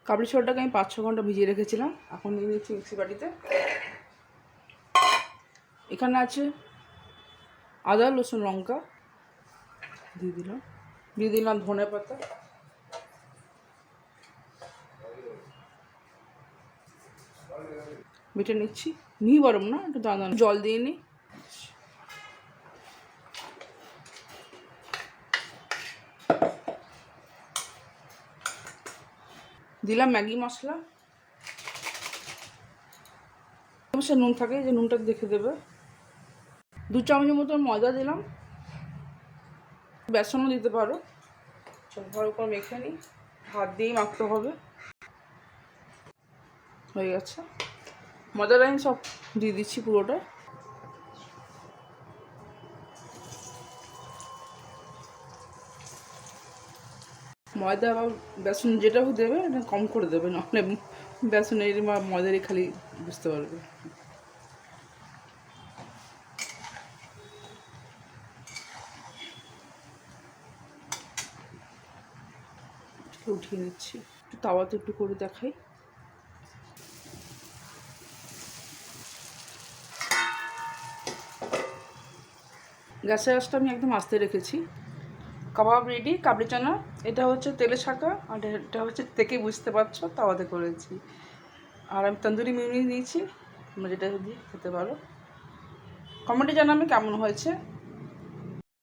কাবলি ছোলাটাকে আমি 5-6 ঘন্টা ভিজিয়ে রেখেছিলাম। এখন নিয়ে নিচ্ছি মিক্সি বাটিতে। এখানে আছে আদা, রসুন, লঙ্কা দিয়ে দিলাম ধনে পাতা, বেটে নিচ্ছি। গরম না, একটু দানা জল দিয়ে নিই। দিলাম ম্যাগি মশলা, সে নুন থাকে, যে নুনটা দেখে দেবে। 2 চামচের মতো ময়দা দিলাম, বেসনও দিতে পারো। ভালো করে মেখে নিই, হাত দিয়েই মাখতে হবে। হয়ে গেছে, ময়দাটা আমি সব দিয়ে দিচ্ছি পুরোটা। ময়দা বা বেসন যেটা দেবে এটা কম করে দেবে, নাহলে বেসনের বা ময়দারই খালি বুঝতে পারবে। উঠিয়ে নিচ্ছি, একটু তাওয়াতে একটু করে দেখাই। গ্যাসের আঁচটা আমি একদম আস্তে রেখেছি। কাবাব রেডি, কাবলি চানা। এটা হচ্ছে তেলে ছাকা, আর এটা হচ্ছে থেকে বুঝতে পারছো তাওয়াতে করেছি। আর আমি তন্দুরি মিউনি নিয়েছি, তোমরা যেটা দিয়ে খেতে পারো। কমেন্টে জানাবে কেমন হয়েছে।